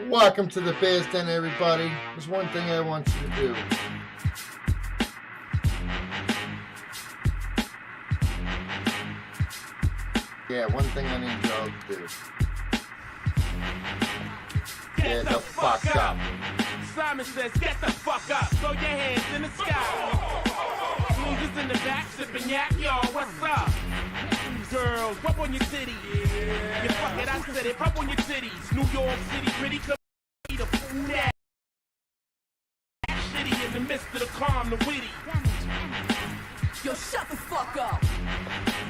Welcome to the Bears Den, everybody. There's one thing I want you to do. Yeah, one thing I need y'all to do. Get the fuck up. Simon says, get the fuck up. Throw your hands in the sky. Niggas in the back sipping yak, y'all. What's up? Girls, rub on your titty. Yeah. You fuck it, I said it. Rub on your titties. New York City, pretty could be the food ass. Shitty in the midst of the calm, the witty. Yo, shut the fuck up.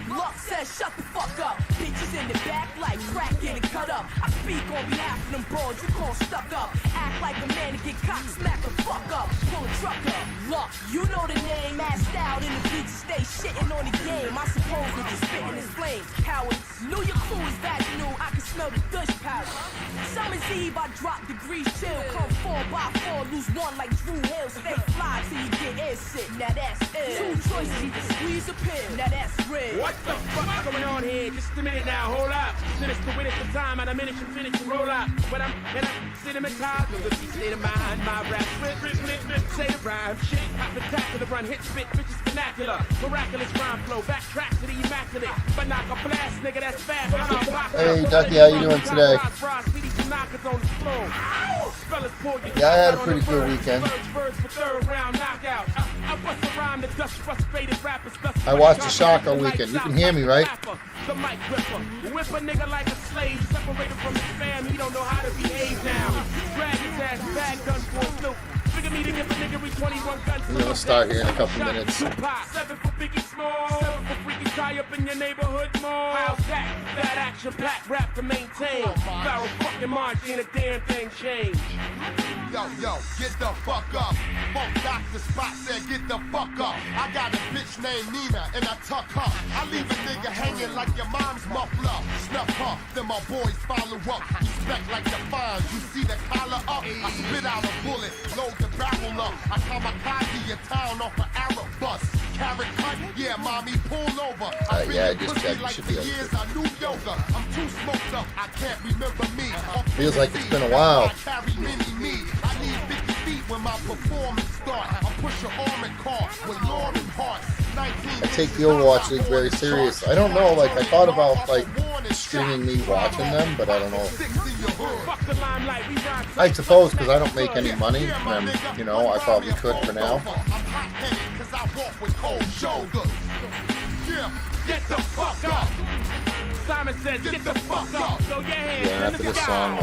Luck says shut the fuck up. Bitches in the back like crack getting cut up. I speak on behalf of them broads you call stuck up. Act like a man to get cock smack the fuck up. Pull a truck up. Luck, you know the name. Assed out in the beach, stay shitting on the game. I suppose that you're spitting his flames. Cowards, knew your crew is vaginal. I can smell the douche powder. Summer's Eve, I drop degrees chill. Come 4x4, lose one like Drew Hill. Stay fly till you get air sick. Now that's it. Two choices, either squeeze or pill. Now that's real. What the fuck's going on here? Just a minute now, hold up. Sinister with it for time, and a minute you finish and roll up. When I'm cinematized, no good state of mind. My rap say the rhyme, shit, spectacular, run, hit, spit, bitches vernacular. Miraculous rhyme flow, backtrack to the immaculate. But knock a blast, nigga, that's fast. Hey, Ducky, how you doing today? Yeah, I had a pretty good weekend. I watched the Shark all weekend. You can hear me, right? The mic gripper, whip a nigga like a slave, separated from his fam, he don't know how to behave now. Drag his ass back, gun for a snoop. Figure me to give a nigga 21 guns. We're gonna start here in a couple minutes. 7 for Biggie Small, 7 for freaky tie up in your neighborhood mall. How's that? That action pack rap to maintain. Barrel fucking March, ain't a damn thing changed. Yo, get the fuck up. Funk Dr. Spot said get the fuck up. I got a bitch named Nina and I tuck her. I leave a nigga hanging like your mom's muffler. Snuff her, then my boys follow up. Respect like the fines, you see the collar up. I spit out a bullet, load the barrel up. I kamikaze your town off an Arab bus. Carrot cut, yeah, mommy, pull over. I've been yeah, I in just pussy checked. like Should for be okay. years, I knew yoga. I'm too smoked up, I can't remember me. Feels like it's been a while. I carry mini-me. I need 50 feet when my performance start. I push your arm and car with Lauren Hart. I take the Overwatch League very serious. I don't know, like, I thought about, like, streaming me watching them, but I don't know. I suppose, because I don't make any money, and, you know, I probably could for now. Get the fuck up. Simon says, get the fuck up. Throw your hands Yeah, in after the this sky. song,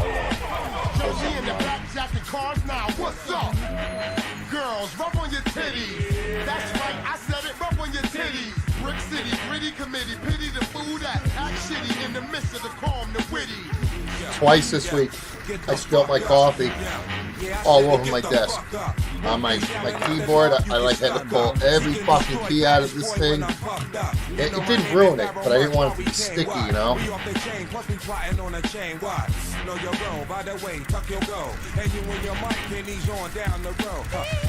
Josie in the back jacket cars now, what's up? Girls, rub on your titties. That's right, I said it, rub on your titties. Brick City, gritty committee, pity the food act shitty in the midst of the calm, the witty. Twice this week, I spilled my coffee all over my desk. On my keyboard, I like had to pull every fucking key out of this thing. It didn't ruin it, but I didn't want it to be sticky, you know?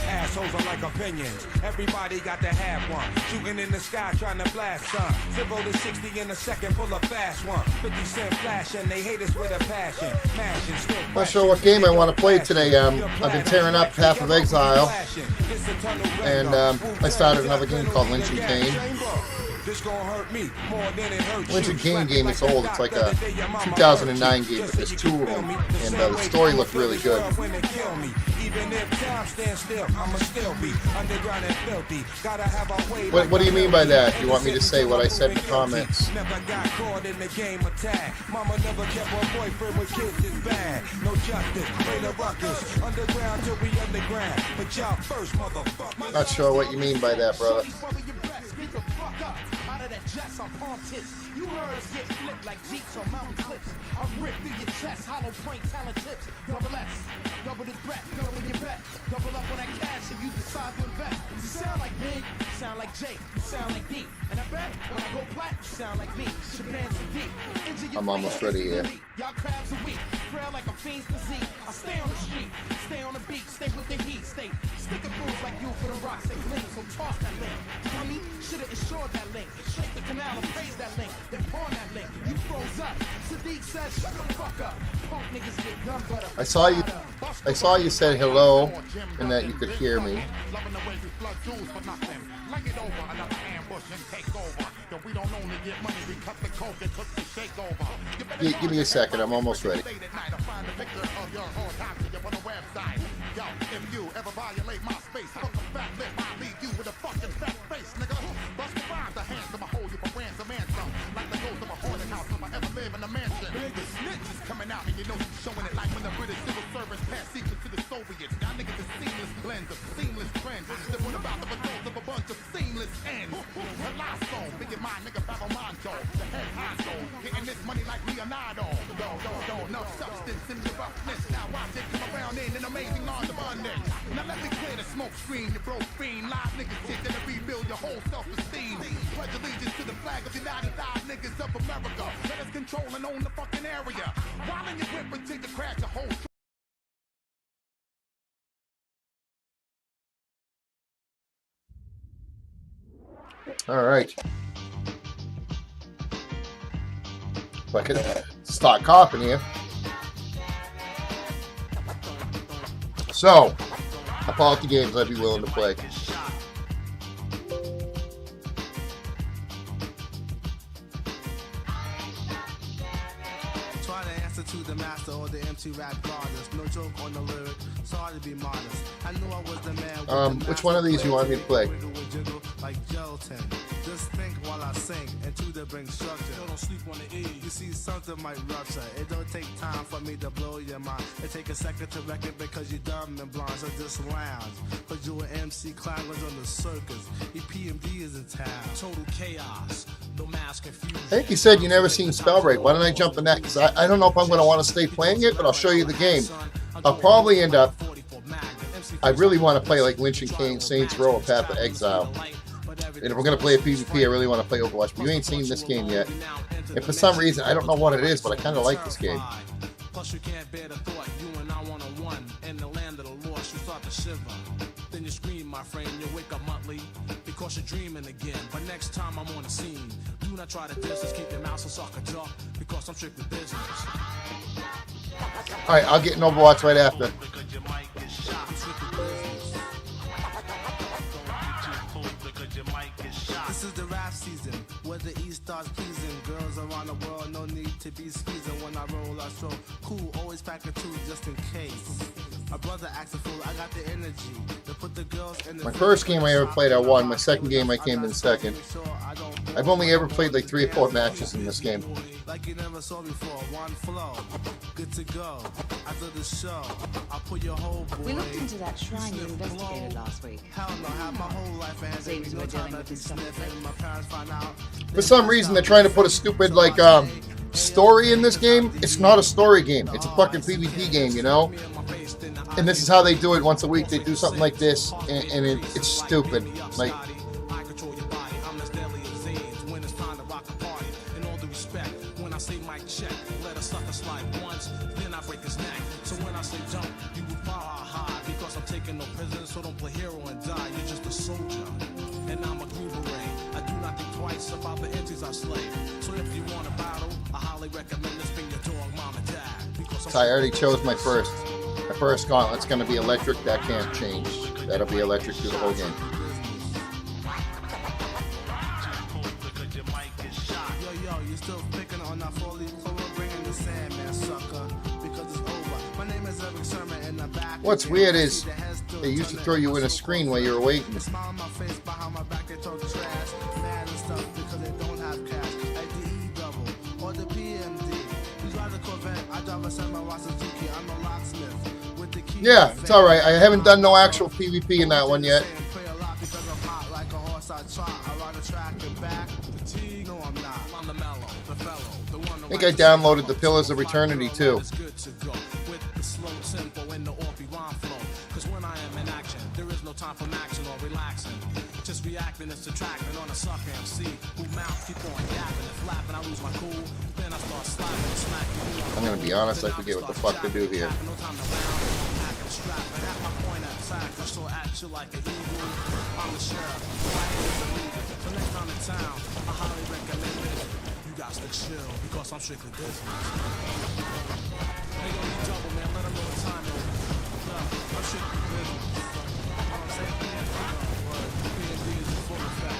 Assholes are like opinions. Everybody got to have one. Shooting in the sky, trying to blast some. 0 to 60 in a second, pull a fast one. 50 cent flashing, they hate us with a passion. Mashing, still Not sure what game I want to play today. I've been tearing up Path of Exile, and I started another game called Lynch and Kane. Lynch and Kane game is old. It's like a 2009 game, but there's 2 of them, and the story looked really good. What do you mean by that? You want me to say what I said in the comments? Never got caught in the game attack. Mama never kept her boyfriend with kids is bad. No justice, way to ruckus. Underground till we underground. But y'all first, motherfucker. Not sure what you mean by that, brother. Out of that jets on palm tips. You heard us get flipped like Jeeps on mountain cliffs. I'm ripped through your chest, hollow point talent tips. Double S, double the breath, double your bet. Double up on that cash if you decide to invest. You sound like Big, you sound like Jake, you sound like D. And I bet when I go plat, you sound like me. Japan's a D. I'm almost ready here. Y'all crabs are weak, frail like a fiend's disease. I stay on the street, stay on the beat, stay with the heat. state. Sticker fools like you for the rocks and gleam, so toss that link. Dummy, should've insured that link. Shake the canal and praise that link. Then pawn that link. You froze up. Sadiq says, shut the fuck up. Punk niggas get gun butter. I saw you said hello and that you could hear me. Loving the way we flood jewels for nothing. Like it over, another ambush and take over. Yo, we don't only get money, we cut the coke and cook the shake over. Give me a second, I'm almost ready. Late at night, I find a picture of your whole doctor on the website. Yo, if you ever violate my space, fuck a fat lip, I'll leave you with a fucking fat face, nigga. Bust the rhymes, the hands of my hold you for ransom and some. Like the ghost of a haunted house, if I ever live in a mansion. The snitch is coming out, and you know he's showing it like when the British civil service passed secrets to the Soviets. Y'all niggas is seamless blends of seamless trends. That what about the results of a bunch of seamless ends. The last song, biggie my nigga Babamonto, the head honcho, getting this money like Leonardo. No substance in the roughness. Now watch it come around in an amazing large abundance. Now let me clear the smoke screen, you broke fiend. Live niggas shit that'll rebuild your whole self-esteem. Pledge allegiance to the flag of the United Niggas of America. Let us control and own the fucking area. While in your whip until you crash the whole. All right. If I could start coughing here. So, about the games I'd be willing to play. Try to answer to the master or the MC rap goddess. No joke on the lyric. Sorry to be modest. I knew I was the man. Which one of these you want me to play? Like gelatin. Just think while I sing and to the bring structure. Don't sleep on the E. You see something might rupture. It don't take time for me to blow your mind. It take a second to wreck it because you dumb and blind. So just lounge. Cause you an MC climbers on the circus. EPMD is in town. Total chaos. No mass confusion. I think you said you never seen Spellbreak. Why don't I jump in that? Because I don't know if I'm going to want to stay playing it, but I'll show you the game. I'll probably end up... I really want to play like Lynch and Kane, Saints Row, or Path of Exile. And if we're going to play a PvP, I really want to play Overwatch. But you ain't seen this game yet. And for some reason, I don't know what it is, but I kind of like this game. Plus you can't bear the thought, you and I one-on-one. In the land of the lost, you start to shiver. Then you scream, my friend, you wake up monthly. Because you're dreaming again. But next time I'm on the scene, do not try to distance, keep your mouth so sucker talk. Because I'm strictly business. Alright, I'll get in Overwatch right after. This is the rap season, where the East starts pleasing. Girls around the world, no need to be squeezing. When I roll, I show cool, always pack a two just in case. My brother acts a fool, I got the energy to put the girls in the. My first game I ever played, I won. My second game, I came in second. I've only ever played like 3 or 4 matches in this game. Like you never saw before, one flow, good to go. After the show, I'll put your whole boy. We looked into that shrine you investigated last week. Hell no, have my whole life and Seems we're dealing with this stuff. my parents find out. For some reason, they're trying to put a stupid like story in this game. It's not a story game. It's a fucking PvP game, you know. And this is how they do it once a week. They do something like this, and it's stupid. Like. So don't play hero and die, you're just a soldier. And I'm a Grooverang. I do not think twice about the entities I slay. So if you want a battle, I highly recommend this bring your dog, mom and dad. So I already chose my first gauntlet's gonna be electric. That can't change. That'll be electric through the whole game. Yo, you still picking on that 4-leaf clover, bringing the Sandman sucker. Because it's over. My name is Eric Sherman and I'm back. What's weird is they used to throw you in a screen while you were waiting. Smile on my face, behind my back they talk trash. Mad and stuff because they don't have cash. Like the E-double or the PMD. You drive the Corvette, I drive a semi-Suzuki. I'm a locksmith with the key. Yeah, it's alright. I haven't done no actual PvP in that one yet. I think I downloaded the Pillars of Eternity too. Time for action or relaxing. Just reacting and subtracting on a sucker MC who mouth keep on yapping and flapping. I lose my cool, then I start slapping and smacking. I'm gonna be honest, I forget what the fuck to do here. No time to round, packing, strapping at my point at attack, I shall at you like an eagle. I'm the sheriff, my name is illegal. So next time in town, I highly recommend it. You got to chill, because I'm strictly business. Hey, yo, you double, man, let them know the time is. No, I'm strictly business. You know what I'm saying? P&D is in full effect.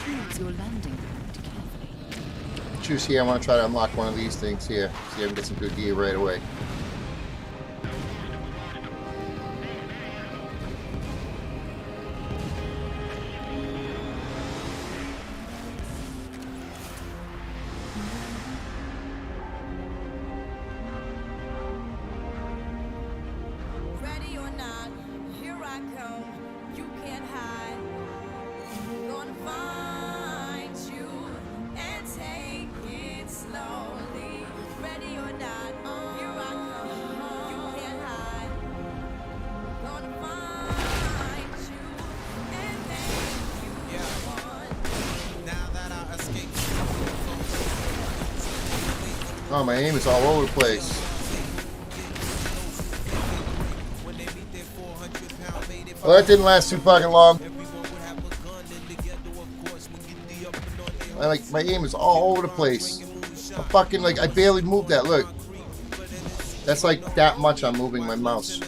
Choose your landing point carefully. Choose here. I want to try to unlock one of these things here. See if I can get some good gear right away. Ready or not, here I come. You can't hide. Gonna find you and take it slowly. Ready or not, here I come. You can't hide. Gonna find you and make you one. Now that I escaped. Oh, my aim is all over the place. Well, that didn't last too fucking long. My aim is all over the place. I'm fucking like, I barely moved that. Look, that's like that much I'm moving my mouse.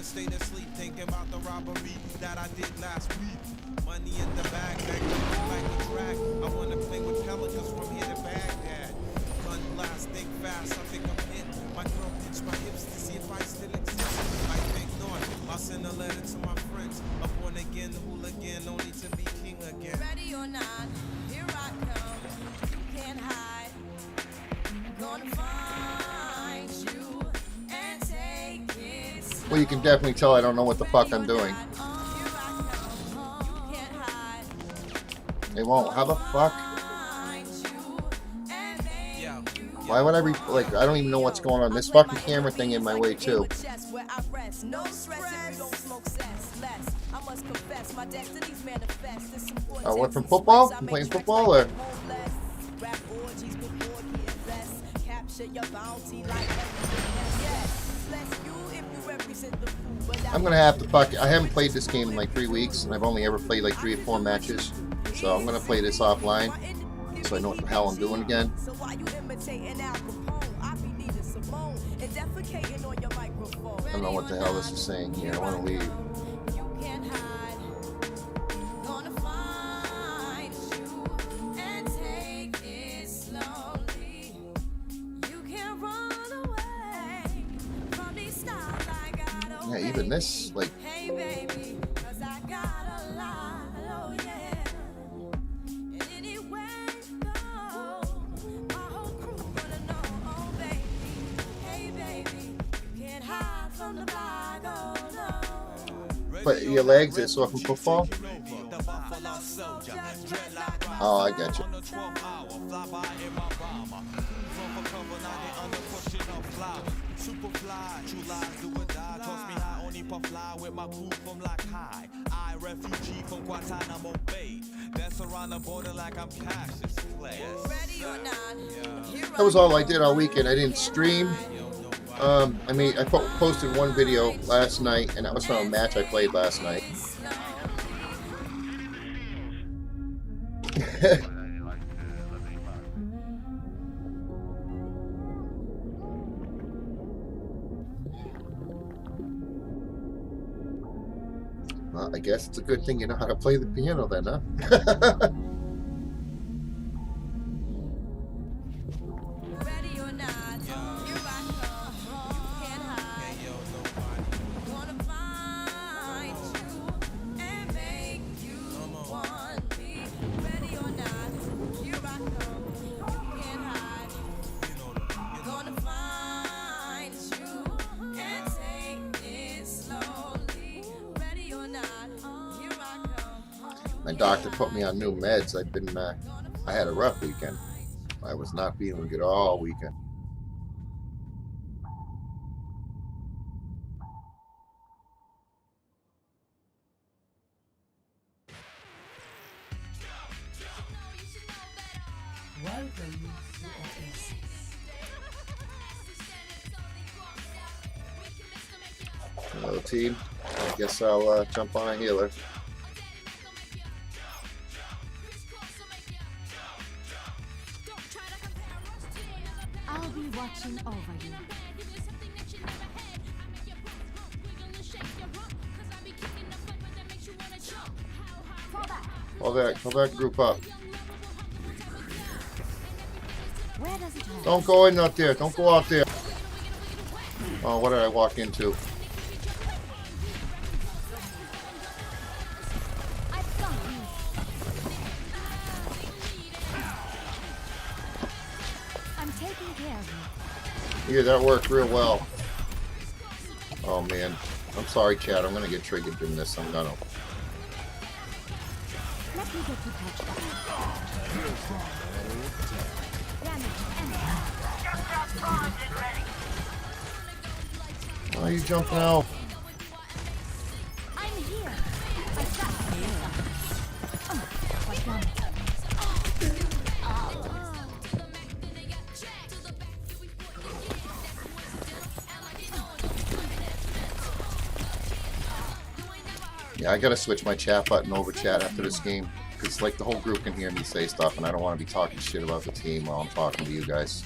Ready or not, here I come. You can't hide. Gonna find you and take it. Well, you can definitely tell I don't know what the fuck I'm doing. Here I come. You can't hide. They won't. How the fuck? Find you and make you Why would I like? I don't even know what's going on. This fucking camera thing in my way too. No stress if you don't smoke cess less. I must confess, my destinies manifest. There's some Oh, what, from football? You playing football or? Rap orgies before getting blessed. Capture your bounty like everything. Yes, bless you if you represent the food. But I'm gonna have to fuck. I haven't played this game in like 3 weeks, and I've only ever played like 3 or 4 matches. So I'm gonna play this offline, so I know what the hell I'm doing again. So why you imitating Al Capone? I be needing Simone and defecating on your microphone. I don't know what the hell this is saying here. I want to leave. You can't hide. Gonna find you and take it slowly. You can't run away from these styles I got. Yeah, even this, like, Hey baby, 'cause I got a lot, oh yeah. And anywhere you go, my whole crew gonna know, oh baby. Hey baby, you can't hide from the block, oh no. but your legs are sore from football. Oh, I got you. Superfly, true lies do or die. Toss me high, only puff fly with my crew from like high. I refugee from Guantanamo Bay. That's around the border like I'm Cassius Clay. Ready or not, here That was all I did all weekend. I didn't stream. I posted one video last night, and that was from a match I played last night. Well, I guess it's a good thing you know how to play the piano then, huh? My doctor put me on new meds. I had a rough weekend. I was not feeling good all weekend. Welcome to Oasis. Hello, team. I guess I'll jump on a healer. I'll be watching over you. Hold that group up. Where does it hurt? Don't go in out there. Don't go out there. Oh, what did I walk into? I've got you. I'm taking care of you. Yeah, that worked real well. Oh man, I'm sorry, Chad. I'm gonna get triggered in this. I'm gonna. Let me get you patched up. Damage and Why are you jumping out? I'm here. I've got you. What's wrong? Yeah, I gotta switch my chat button over chat after this game. Because like the whole group can hear me say stuff and I don't want to be talking shit about the team while I'm talking to you guys.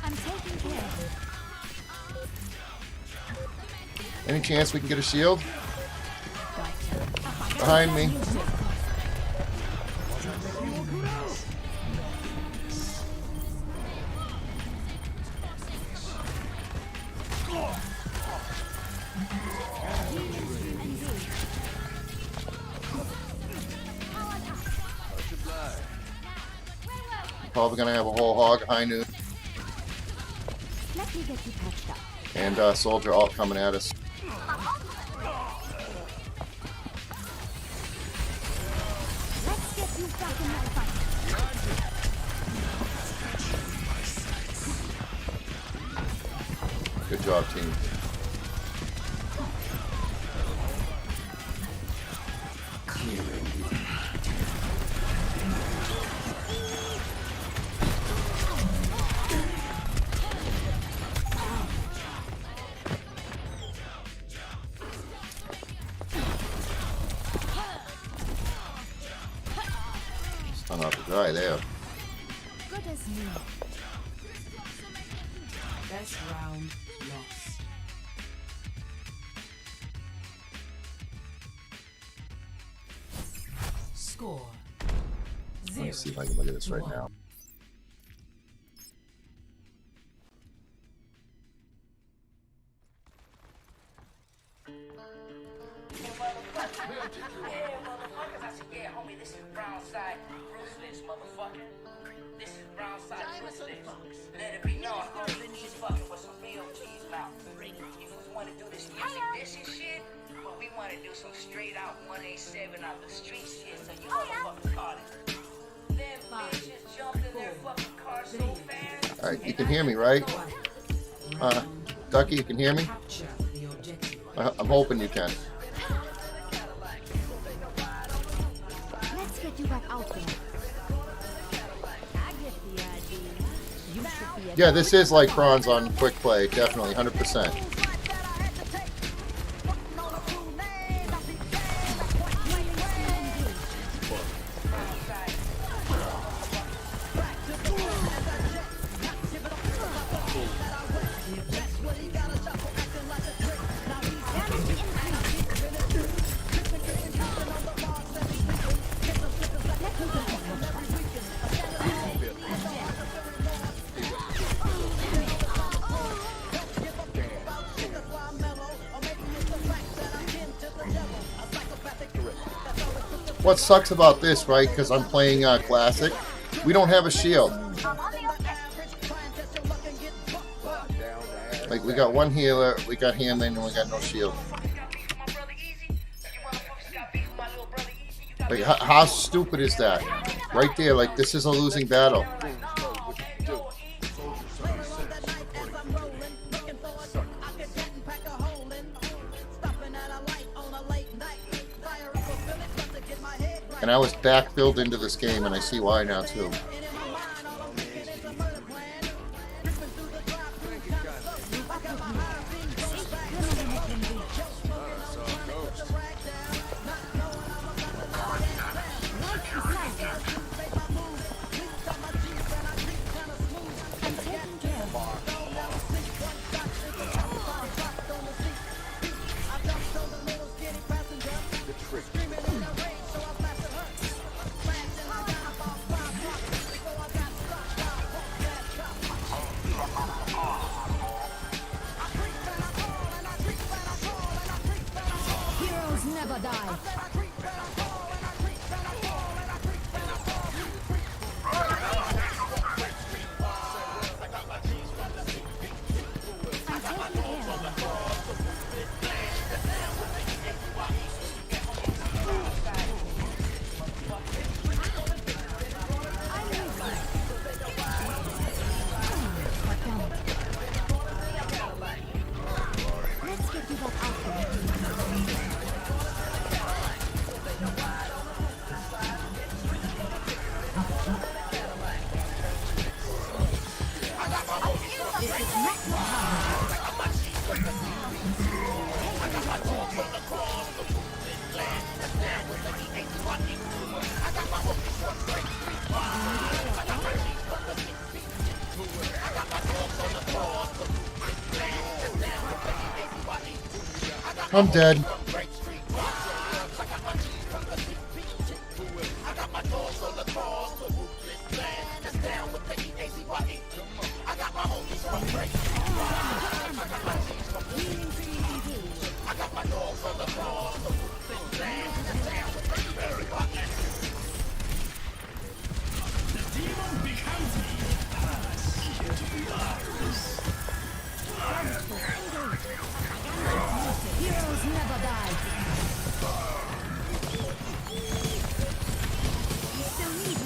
I'm taking care of you. Any chance we can get a shield? Behind me. Probably gonna have a whole hog high noon Let me get you patched up. and soldier all coming at us. Let's get you back in the fight. Good job, team. Stun out the guy there. Good as new. Best round lost. Score. Let me see if I can look at this right now. Let it be known, homie, he's fucking with some real G's now. You want to do this music dissing shit, but we want to do some straight out 187 out the street shit, so you motherfuckers caught it. Them bitches jumped in their fucking car so fast. Alright, you can hear me, right? Ducky, you can hear me? I'm hoping you can. Let's get you back out there. I get the idea. You should be a Yeah, this is like Bronze on quick play, definitely, 100%. What sucks about this, right, because I'm playing Classic, we don't have a shield. Like, we got one healer, we got Hammond, and we got no shield. Like, how stupid is that? Right there, like, this is a losing battle. And I was backfilled into this game, and I see why now, too. Heroes never die. Let's get you back out there. I'm dead. Heroes never die. You still need me.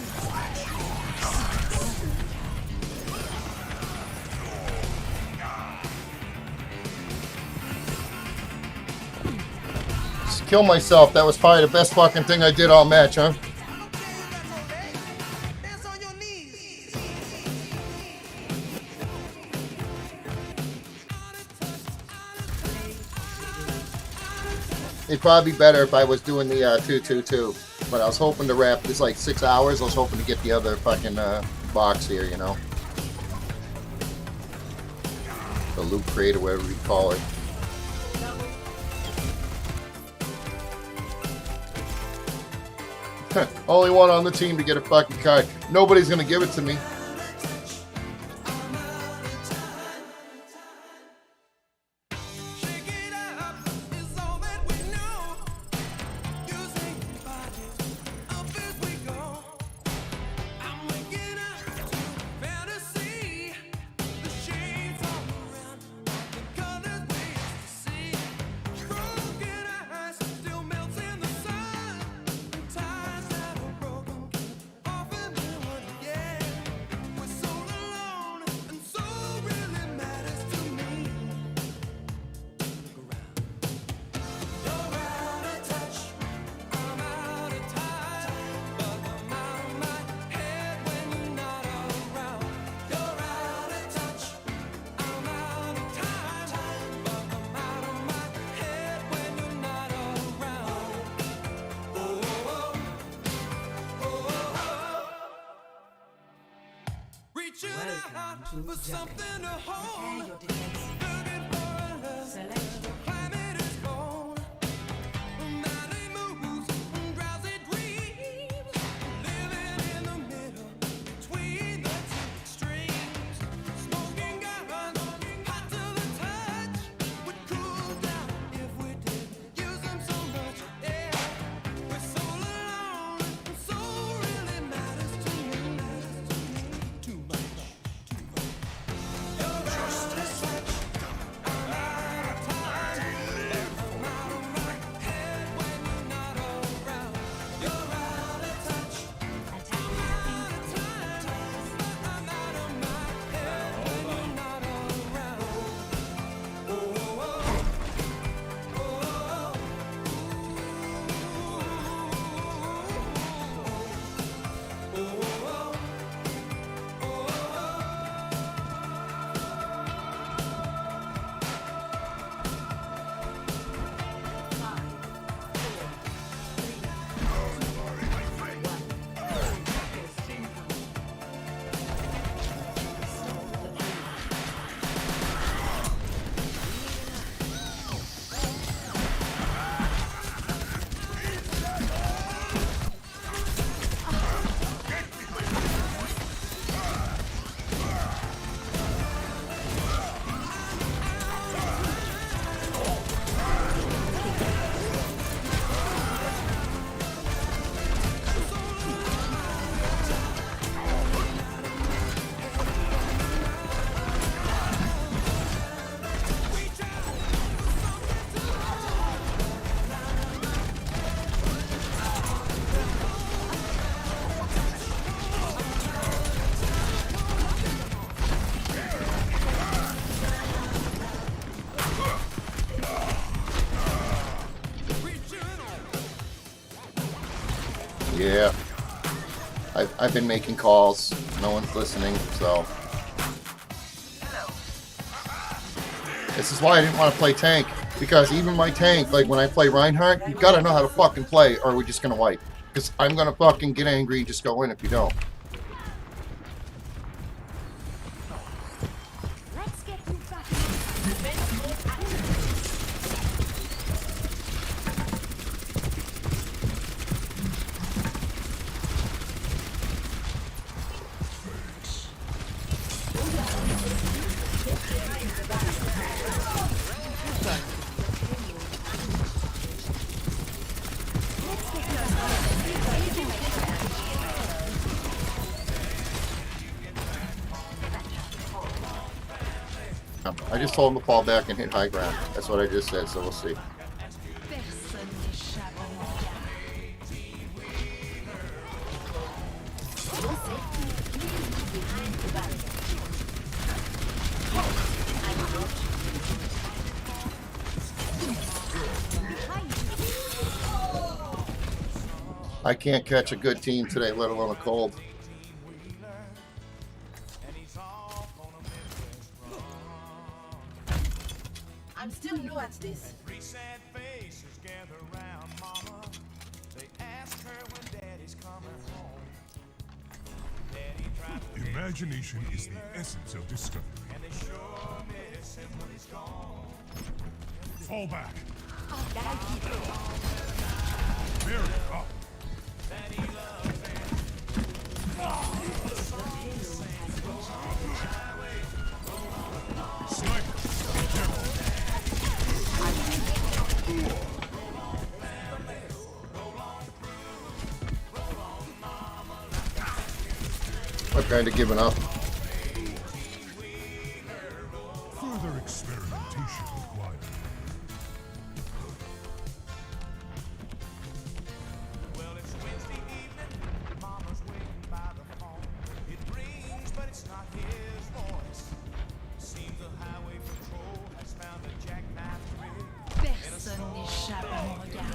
Just kill myself. That was probably the best fucking thing I did all match, huh? It'd probably be better if I was doing the 2-2-2, but I was hoping to wrap this like 6 hours. I was hoping to get the other fucking box here, you know, the loot crate or whatever you call it. Only one on the team to get a fucking card. Nobody's gonna give it to me. For something to hold, looking for a love. The climate is cold. Valley moves, drowsy dreams, living in the middle between the two extremes. Smoking guns, hot to the touch, would cool down if we didn't use them so much. Yeah, we're so alone, and so really matters to me. Too much. Justice Yeah. I've been making calls. No one's listening, so. This is why I didn't want to play tank. Because even my tank, like when I play Reinhardt, you gotta know how to fucking play or we're just gonna wipe. Because I'm gonna fucking get angry and just go in if you don't. Let's get you back. I just told him to fall back and hit high ground. That's what I just said, so we'll see. Personne n'échappe à mon regard. I can't catch a good team today, let alone a cold. I'm still new at this. Imagination is the essence of discovery. Fall back. Bury up. Sniper, be careful. I've kind of given up. Further experimentation required. Personne n'échappe à mon regard.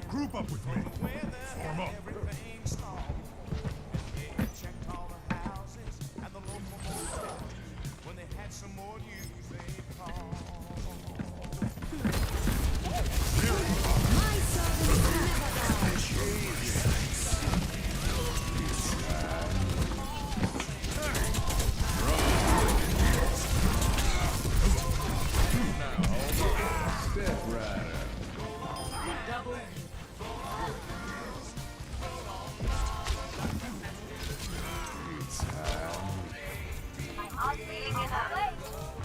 Group up with me. Form up.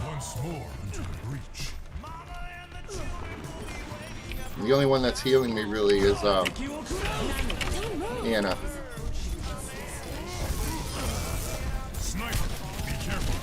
Once more into the breach. The only one that's healing me really is Anna. Sniper, be careful.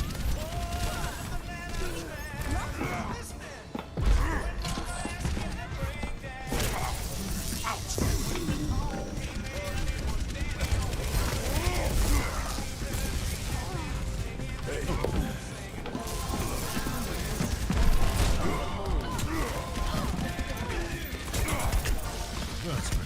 That's fair.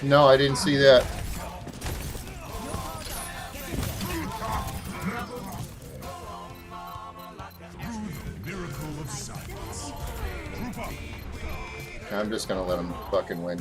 No, I didn't see that. Miracle of silence. Group up. I'm just gonna let him fucking win.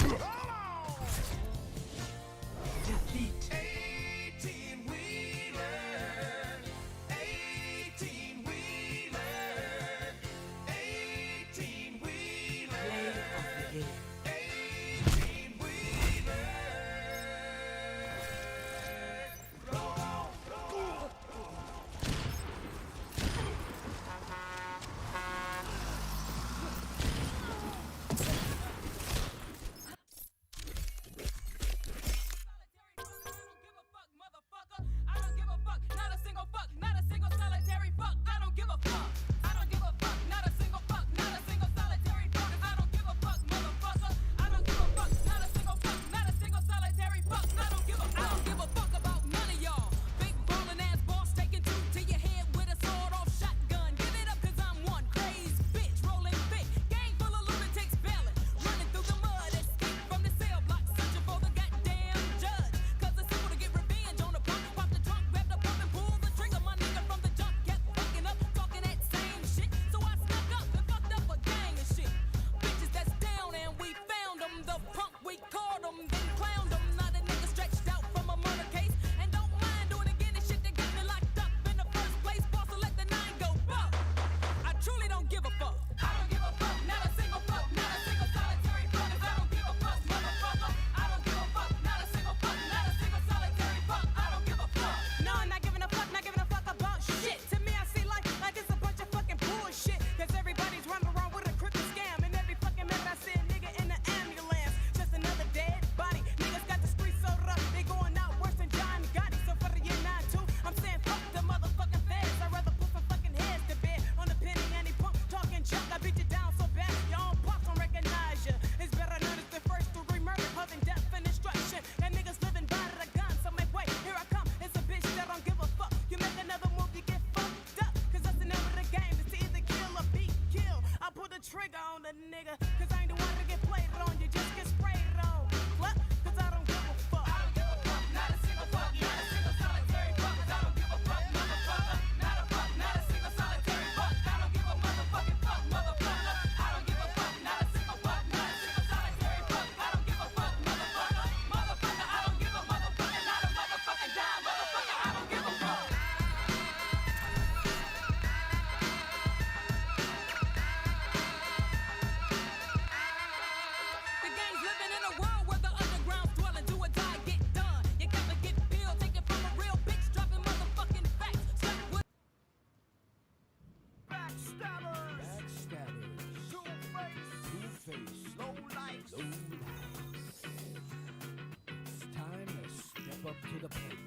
Step up to the plate.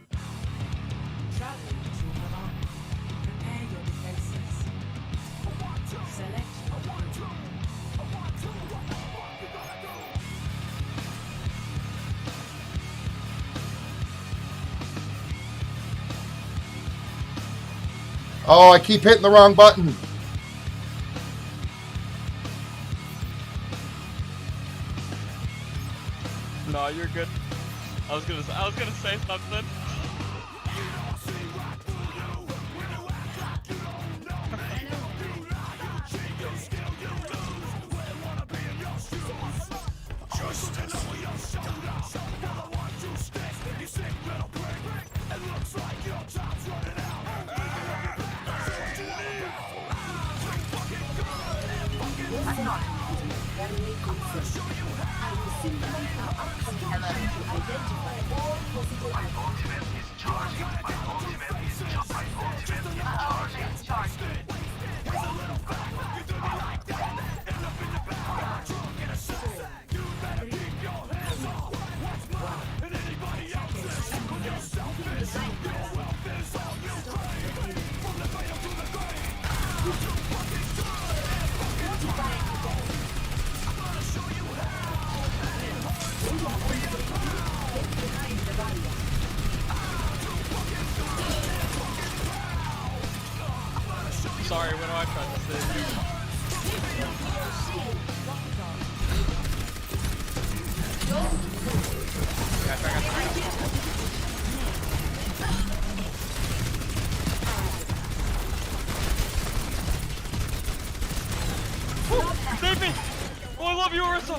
Travel to Havana. Prepare your defenses. Select your Oh, I keep hitting the wrong button. No, you're good. I was gonna say something. Sorry, what do I try to say? Save me! Oh, I love you, Orisa!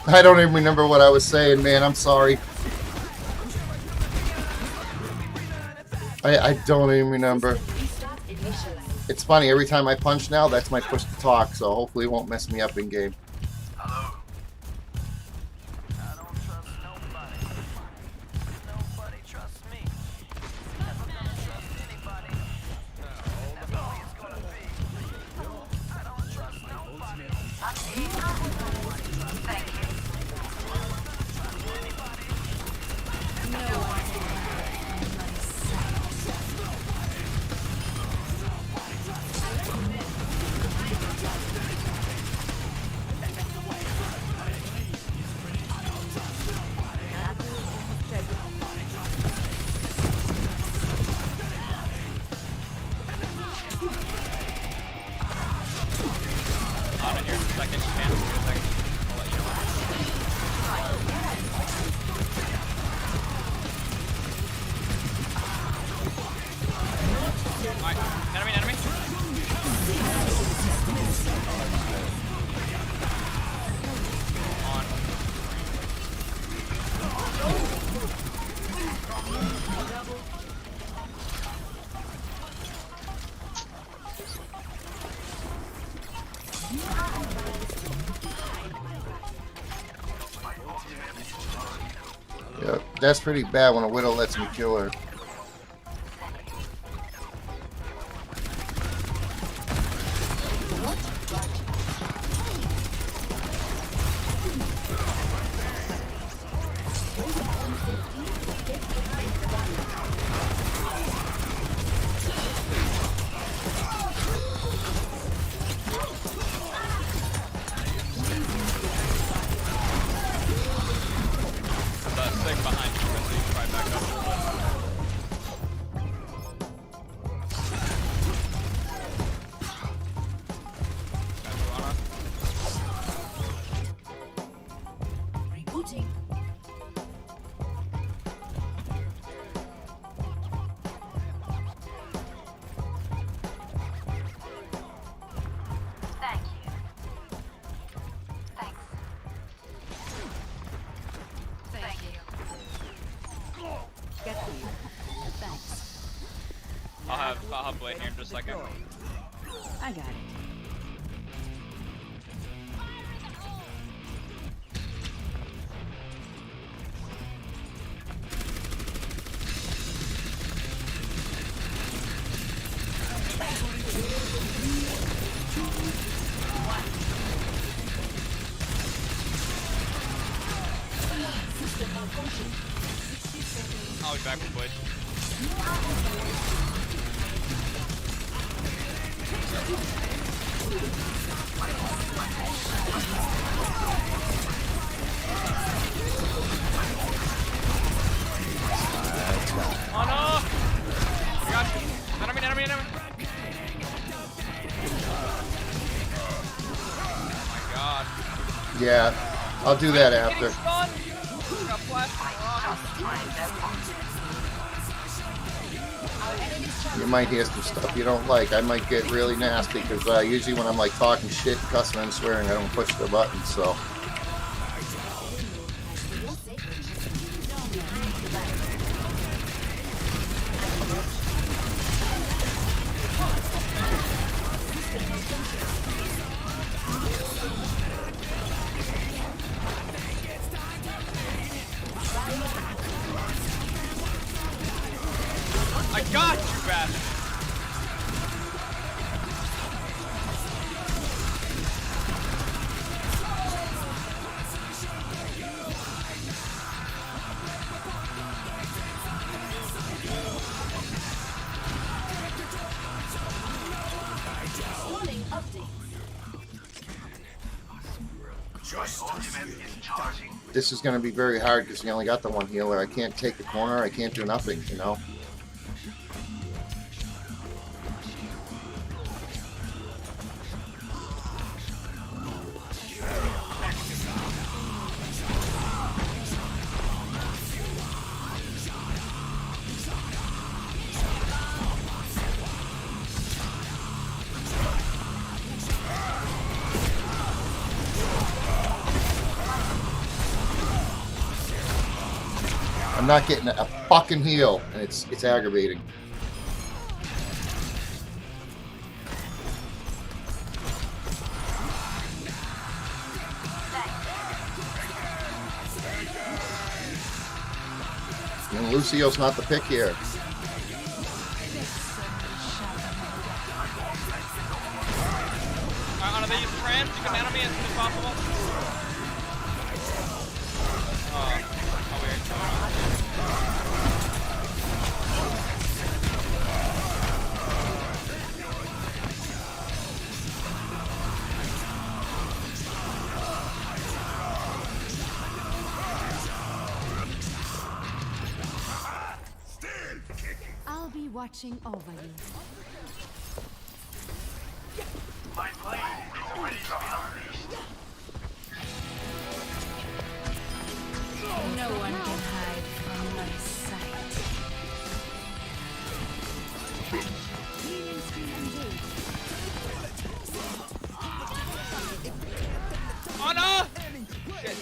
I don't even remember what I was saying, man. I'm sorry. I don't even remember. It's funny, every time I punch now, that's my push to talk, so hopefully it won't mess me up in game. Yep, that's pretty bad when a Widow lets me kill her. I'll have Blade here in just a second. I got it. I'll be back with Blade. Oh no! I got you. Enemy. Oh my god. Yeah, I'll do that after. Got flashed. You might hear some stuff you don't like. I might get really nasty because usually when I'm like talking shit, cussing and swearing, I don't push the button. So. I got you, bastard! This is going to be very hard because he only got the one healer. I can't take the corner. I can't do nothing, you know? I'm not getting a fucking heal, and it's aggravating. And Lucio's not the pick here. Are they using Rams? You can enemy as soon as possible. Oh, weird. I'll be watching over you. My blade is ready to be unleashed. No one can hide from my sight. Healing stream engaged. Oh no! Shit.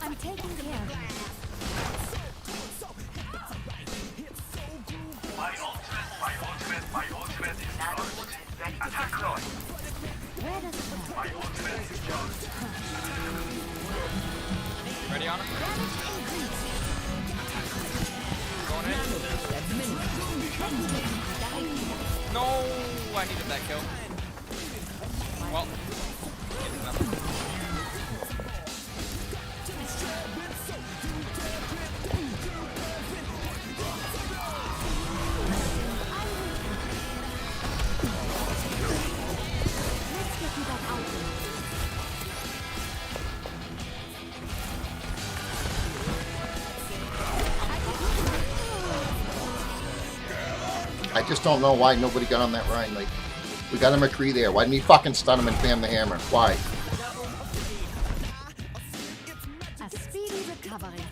I'm taking care of you. My ultimate is charged. Attack Lord. Where does it hurt? My ultimate is charged. Ready on him? Going in. No, I needed that kill. Well, nothing. Let's get you back out there. I just don't know why nobody got on that Rhine. Like, we got a McCree there. Why didn't he fucking stun him and fam the hammer? Why? A speedy recovery.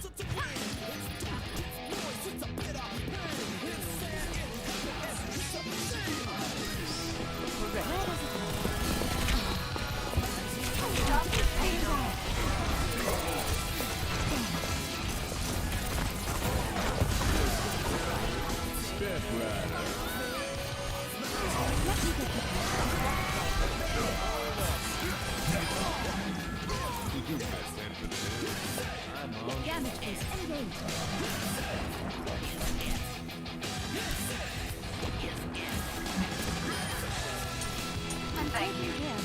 Damage is engaged. I'm taking care.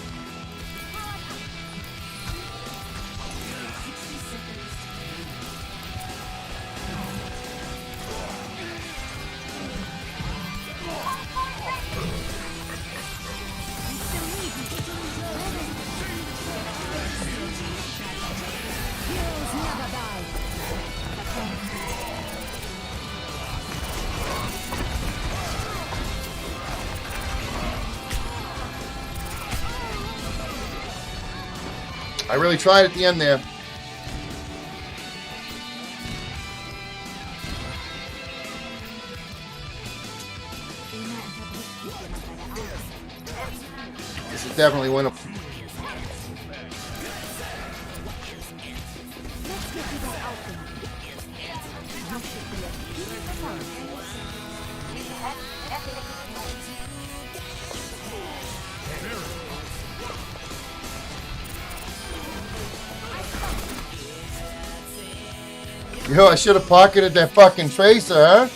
I really tried at the end there. This is definitely winnable. Yo, I should have pocketed that fucking Tracer, huh?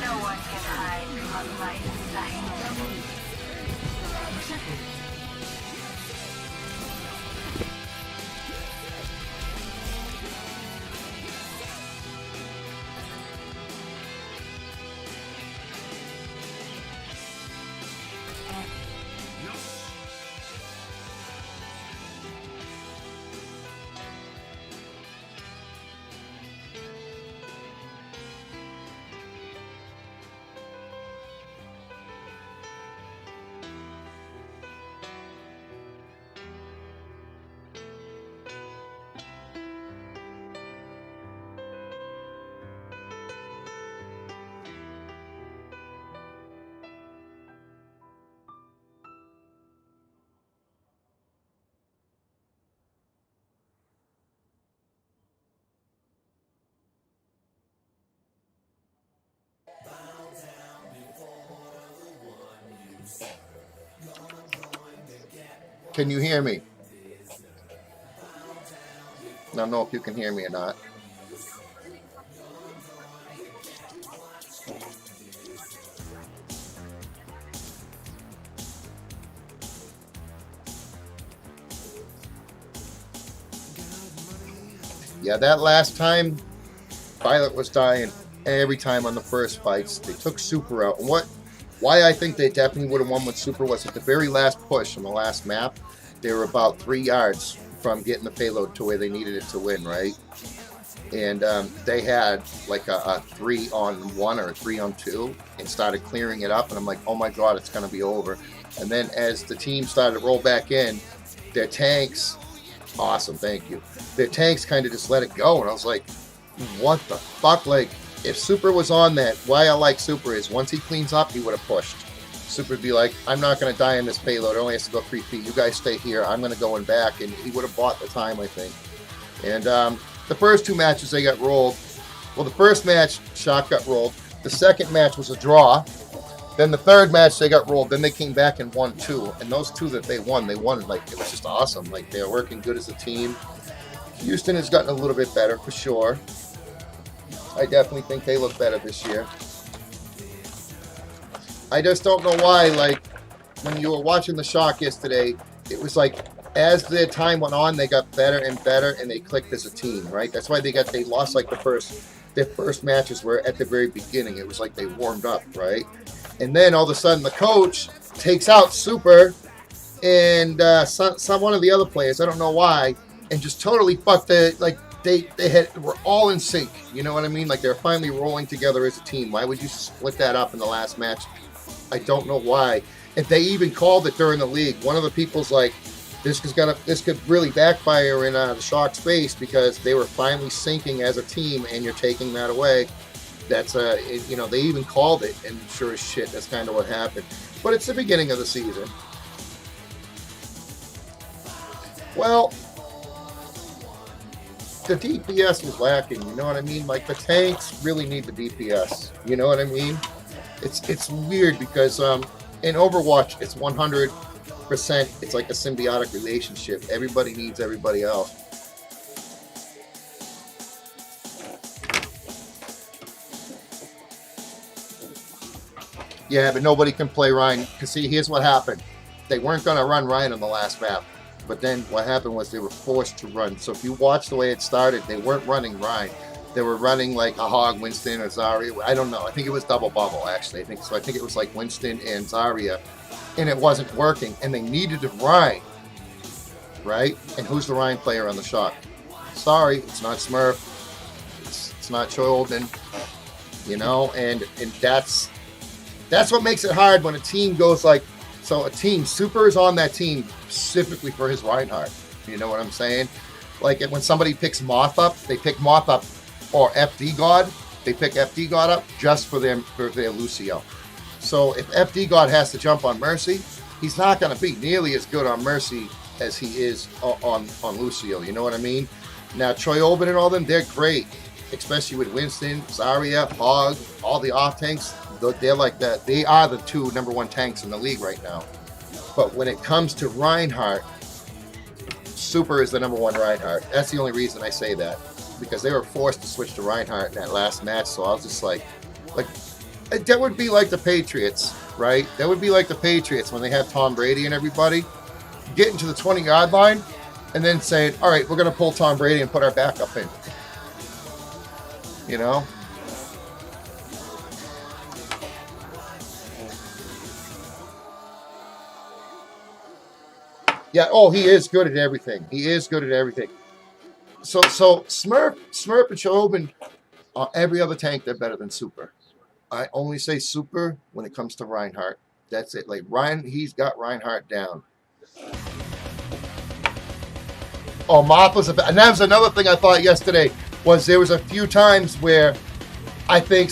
No one can hide from my sight. Can you hear me? I don't know if you can hear me or not. Yeah, that last time, Violet was dying every time on the first fights. They took Super out. And why I think they definitely would have won with Super was at the very last push on the last map, they were about 3 yards from getting the payload to where they needed it to win, right? And they had like a 3-on-1 or a 3-on-2 and started clearing it up. And I'm like, oh my God, it's going to be over. And then as the team started to roll back in, their tanks, awesome, thank you. Their tanks kind of just let it go. And I was like, what the fuck? Like, if Super was on that, why I like Super is once he cleans up, he would have pushed. Super would be like, I'm not going to die in this payload. It only has to go 3 feet. You guys stay here. I'm going to go in back. And he would have bought the time, I think. And the first 2 matches, they got rolled. Well, the first match, Shock got rolled. The second match was a draw. Then the third match, they got rolled. Then they came back and won 2. And those 2 that they won like, it was just awesome. Like, they were working good as a team. Houston has gotten a little bit better, for sure. I definitely think they look better this year. I just don't know why, like, when you were watching the Shock yesterday, it was like, as their time went on, they got better and better, and they clicked as a team, right? That's why they lost, like, their first matches were at the very beginning. It was like they warmed up, right? And then all of a sudden, the coach takes out Super and one of the other players, I don't know why, and just totally fucked it, like, they were all in sync, you know what I mean? Like, they're finally rolling together as a team. Why would you split that up in the last match? I don't know why. If they even called it during the league, one of the people's like, this could really backfire in the Shock's face because they were finally syncing as a team, and you're taking that away. That's you know, they even called it, and sure as shit, that's kind of what happened. But it's the beginning of the season. Well, the DPS was lacking, you know what I mean? Like, the tanks really need the DPS, you know what I mean? It's weird because in Overwatch, it's 100%, it's like a symbiotic relationship. Everybody needs everybody else. Yeah, but nobody can play Ryan. Because see, here's what happened. They weren't going to run Ryan on the last map. But then what happened was they were forced to run. So if you watch the way it started, they weren't running Ryan. They were running like a Hog, Winston, or Zarya. I don't know. I think it was double bubble, actually. I think it was like Winston and Zarya. And it wasn't working. And they needed to Ryan. right? And who's the Ryan player on the shot? Sorry, it's not Smurf. It's not Troy Oldman. You know, and that's what makes it hard when a team goes like, so a team, Super is on that team specifically for his Reinhardt. You know what I'm saying? Like when somebody picks Moth up, they pick Moth up, or FD God, they pick FD God up just for their Lucio. So if FD God has to jump on Mercy, he's not going to be nearly as good on Mercy as he is on Lucio. You know what I mean? Now, Troy Oldman and all them, they're great, especially with Winston, Zarya, Hog, all the off tanks. They're like that. They are the 2 number 1 tanks in the league right now. But when it comes to Reinhardt, Super is the number 1 Reinhardt. That's the only reason I say that, because they were forced to switch to Reinhardt in that last match. So I was just like that would be like the Patriots, right? That would be like the Patriots when they have Tom Brady and everybody getting to the 20-yard line and then saying, all right, we're going to pull Tom Brady and put our backup in. You know? Yeah, oh, he is good at everything. He is good at everything. So Smurf and Chauvin, every other tank, they're better than Super. I only say Super when it comes to Reinhardt. That's it. Like he's got Reinhardt down. Oh, Moth was and that was another thing I thought yesterday, was there was a few times where I think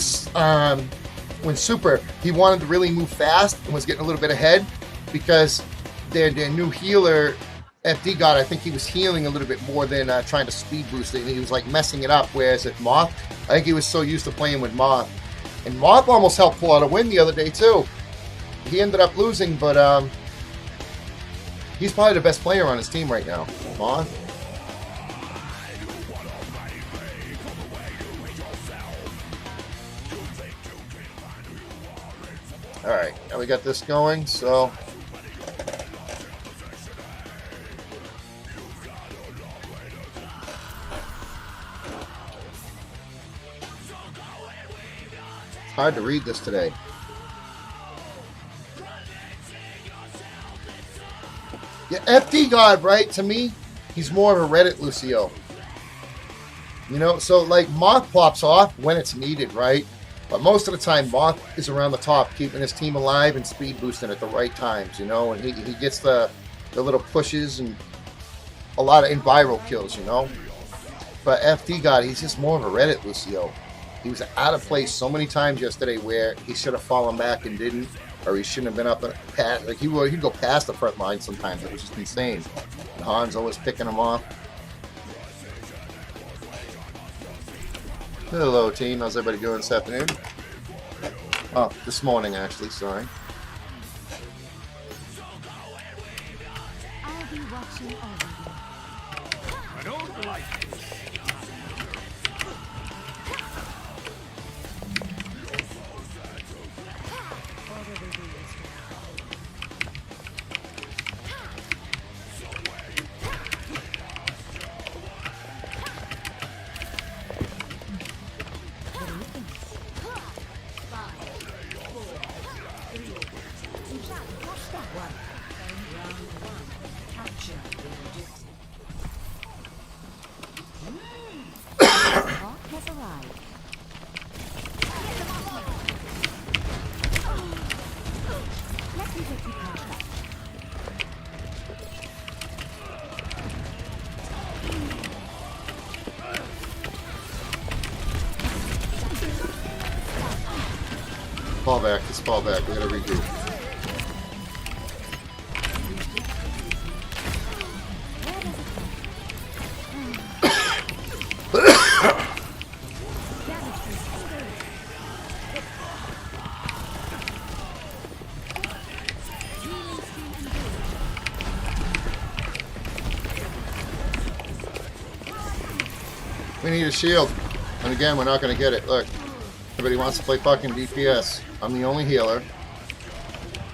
when Super, he wanted to really move fast and was getting a little bit ahead, because their new healer, FD God, I think he was healing a little bit more than trying to speed boost it, and he was like messing it up. Whereas at Moth, I think he was so used to playing with Moth, and Moth almost helped pull out a win the other day too. He ended up losing, but he's probably the best player on his team right now, Moth. All right, now we got this going, so. Hard to read this today. Yeah, FD God, right? To me, he's more of a Reddit Lucio. You know, so like Moth pops off when it's needed, right? But most of the time, Moth is around the top, keeping his team alive and speed boosting at the right times, you know? And he gets the little pushes and a lot of viral kills, you know? But FD God, he's just more of a Reddit Lucio. He was out of place so many times yesterday where he should have fallen back and didn't, or he shouldn't have been up past. Like he'd go past the front line sometimes. It was just insane. And Han's always picking him off. Hello, team. How's everybody doing this afternoon? Oh, this morning actually. Sorry. I'll be watching over you. I don't like it. Fall back. Let's fall back. We gotta regroup. We need a shield. And again, we're not going to get it. Look. Everybody wants to play fucking DPS. I'm the only healer.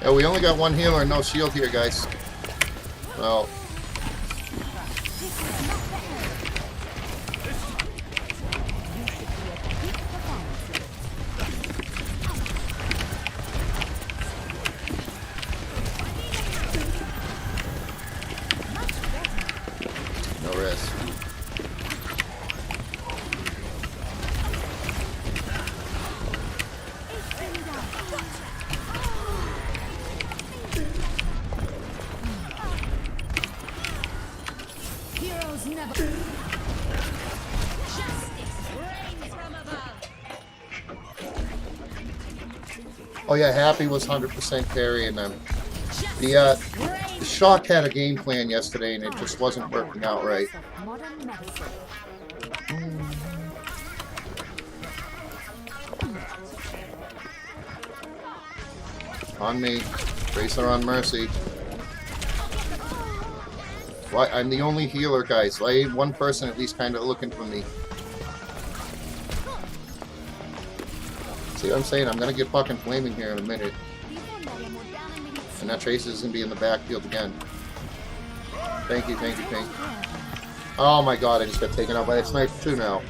Yeah, we only got one healer and no shield here, guys. Well. Oh yeah, Happy was 100% carrying them. The Shock had a game plan yesterday and it just wasn't working out right. Modern medicine. On me. Tracer on Mercy. Why? I'm the only healer, guys. So I need one person at least kind of looking for me. See what I'm saying? I'm gonna get fucking flaming here in a minute. And that Tracer is gonna be in the backfield again. Thank you, thank you, thank you. Oh my god, I just got taken out by that sniper too now.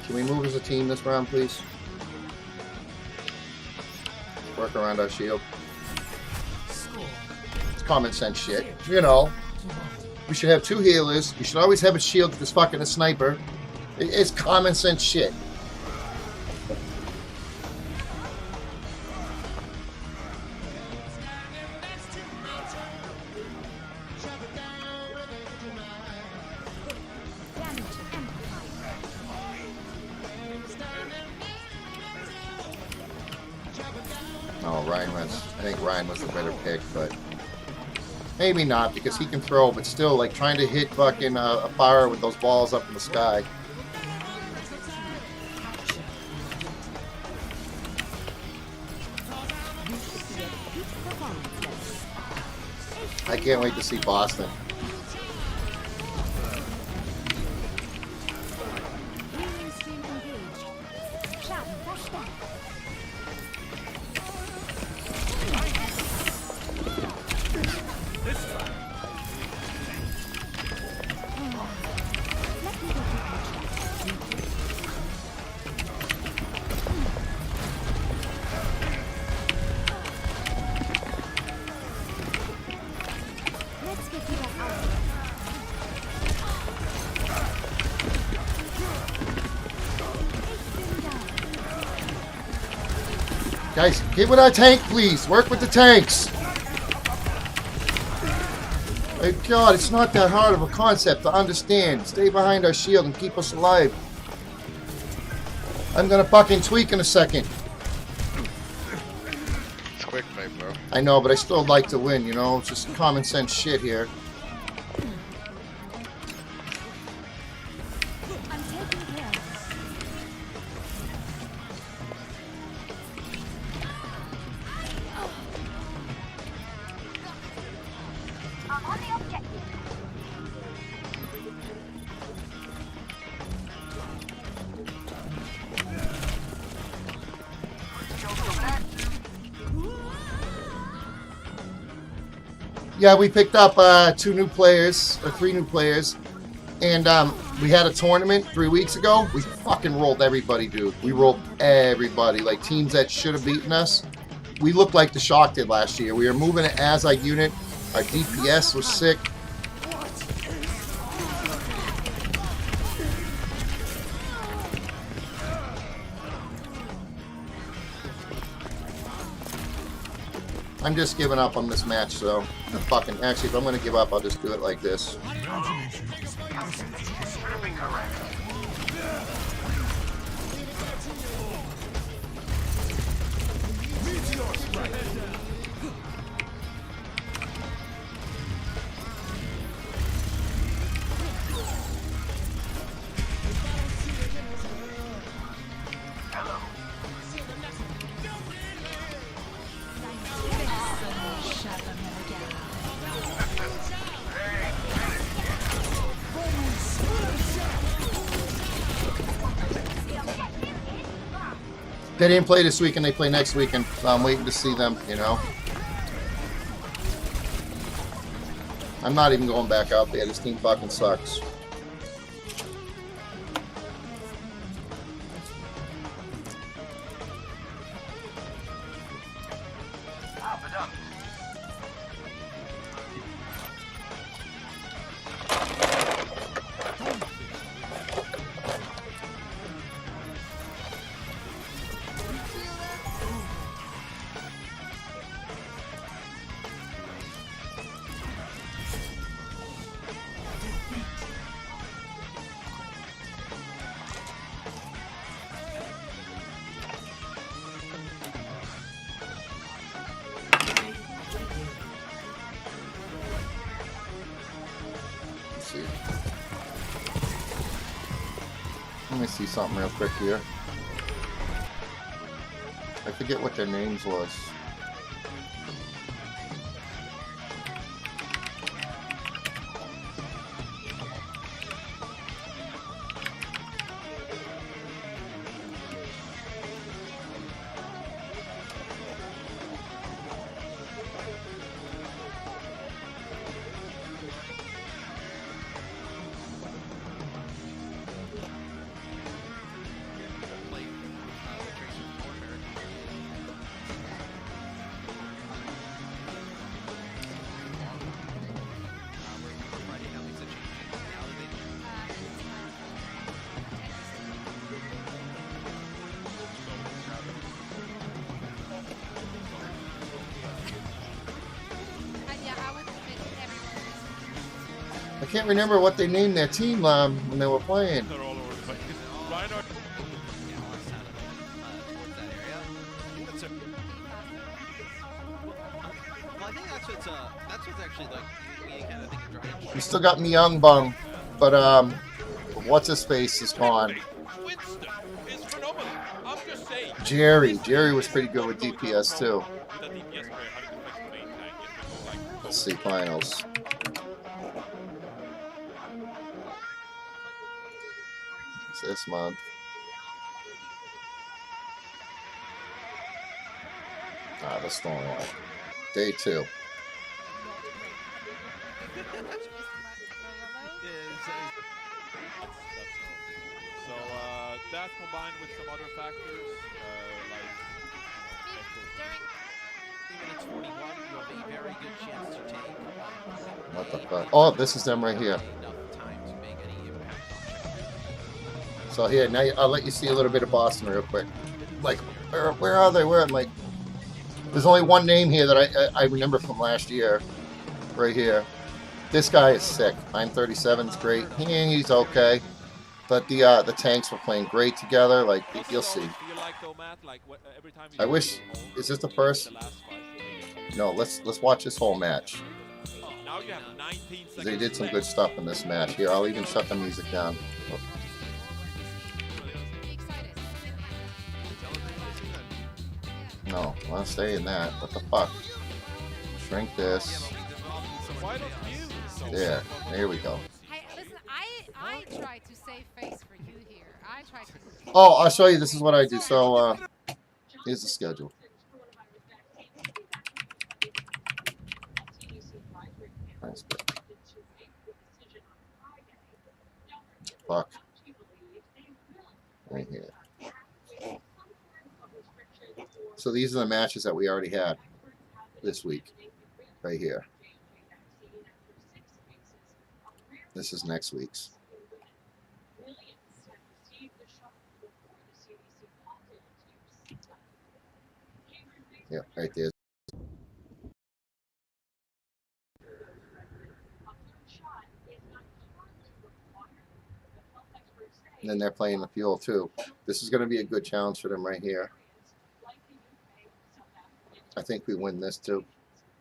Can we move as a team this round, please? Work around our shield. It's common sense shit. You know. We should have 2 healers. We should always have a shield if there's fucking a sniper. It's common sense shit. Oh, Ryan was. I think Ryan was the better pick, but maybe not because he can throw. But still, like trying to hit fucking a fire with those balls up in the sky. I can't wait to see Boston. Guys, get with our tank, please. Work with the tanks. My God, it's not that hard of a concept to understand. Stay behind our shield and keep us alive. I'm gonna fucking tweak in a second. It's quick play, bro. I know, but I still like to win, you know? It's just common sense shit here. Yeah, we picked up 2 new players, or 3 new players, and we had a tournament 3 weeks ago. We fucking rolled everybody, dude. We rolled everybody, like teams that should have beaten us. We looked like the Shock did last year. We were moving it as a unit. Our DPS was sick. I'm just giving up on this match, so fucking actually, if I'm gonna give up, I'll just do it like this. They didn't play this weekend, they play next weekend, so I'm waiting to see them, you know. I'm not even going back out there, this team fucking sucks. me see something real quick here. I forget what their names was. I can't remember what they named their team when they were playing. They're all over the place. Reinhardt. Well, I think that's what's actually like we kind of think of driving. We still got Myung Bung, but what's his face is gone. Winston is phenomenal. I'm just saying. Jerry was pretty good with DPS too. That DPS player had a good place to main tank. If they go like Let's see finals. It's this month. Ah, that's the only one. Day 2. So that combined with some other factors, like Even at 21, you have a very good chance to take. What the fuck? Oh, this is them right here. So here, now I'll let you see a little bit of Boston real quick. Like, where are they? Where? Like, there's only one name here that I remember from last year, right here. This guy is sick. I'm 37's great. He's okay, but the tanks were playing great together. Like, you'll see. I wish. Is this the first? No. Let's watch this whole match. now you have 19 seconds. They did some good stuff in this match. Here, I'll even shut the music down. No, I want to stay in that. What the fuck? Shrink this. There we go. Hey, listen, I try to save face for you here. I try to. Oh, I'll show you. This is what I do. So, here's the schedule. Nice. Fuck. Right here. So these are the matches that we already had this week. Right here. This is next week's. Yeah, right there. And then they're playing the Fuel too. This is going to be a good challenge for them right here. I think we win this too.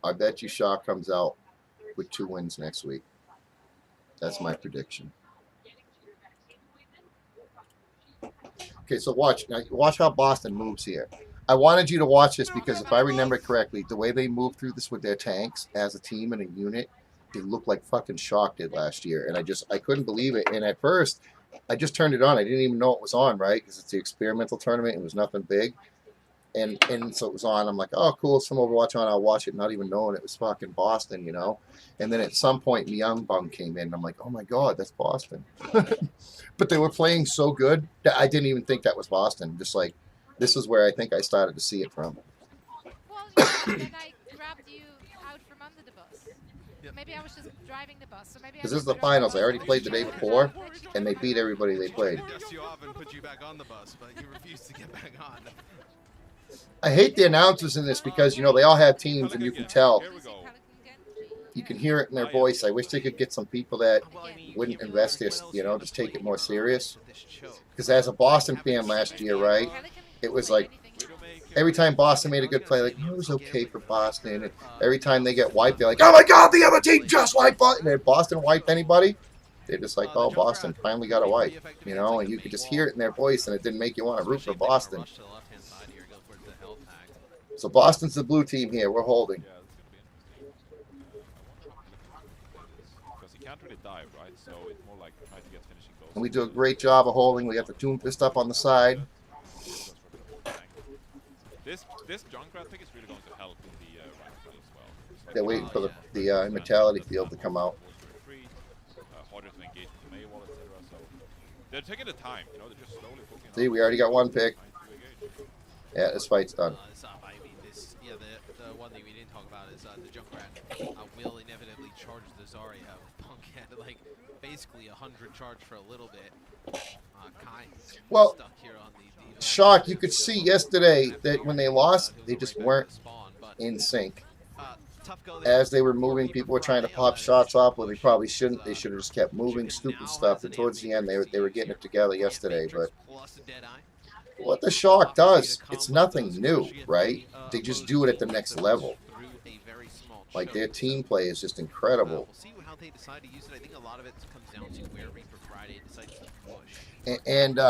I bet you Shaw comes out with 2 wins next week. That's my prediction. Okay, so watch. Now watch how Boston moves here. I wanted you to watch this because if I remember correctly, the way they moved through this with their tanks as a team and a unit, they looked like fucking Shock did last year. And I couldn't believe it. And at first, I just turned it on. I didn't even know it was on, right? Because it's the experimental tournament. It was nothing big. And so it was on. I'm like, oh, cool. Some Overwatch on. I'll watch it, not even knowing it was fucking Boston, you know? And then at some point, Myung Bung came in. And I'm like, oh, my God, that's Boston. But they were playing so good that I didn't even think that was Boston. Just like, this is where I think I started to see it from. Well, then I grabbed you out from under the bus. Maybe I was just driving the bus. So maybe Because this is the finals. I already played the day before, and they beat everybody they played. Dust you off and put you back on the bus, but you refuse to get back on. I hate the announcers in this because, you know, they all have teams, and you can tell. You can hear it in their voice. I wish they could get some people that wouldn't invest this, you know, just take it more serious. Because as a Boston fan last year, right, it was like every time Boston made a good play, like, oh, it was okay for Boston. And every time they get wiped, they're like, oh, my God, the other team just wiped Boston. And if Boston wiped anybody, They're just like, oh, Boston finally got a wipe, you know, and you could just hear it in their voice, and it didn't make you want to root for Boston. So Boston's the blue team here. We're holding. Because he can't really dive, right? So it's more like trying to get finishing goals. And we do a great job of holding. We got the Doomfist up on the side. This Junkrat pick is really going to help in the rank play as well. They're waiting for the Immortality field to come out. Harder to engage with the Maywall, etc. So they're taking the time, you know, they're just slowly booking. See, we already got one pick. Yeah, this fight's done. The one thing we didn't talk about is the Junkrat will inevitably charge the Zarya. Punk had like basically 100 charge for a little bit. Kai Well, stuck here on the Shock, you could see yesterday that when they lost, they just weren't in sync. As they were moving, people were trying to pop shots off where they probably shouldn't. They should have just kept moving stupid stuff. And towards the end, they were getting it together yesterday. But what the Shock does, it's nothing new, right? They just do it at the next level. Like, their team play is just incredible. We'll see how they decide to use it. I think a lot of it comes down to where Reaper Friday decides to push. And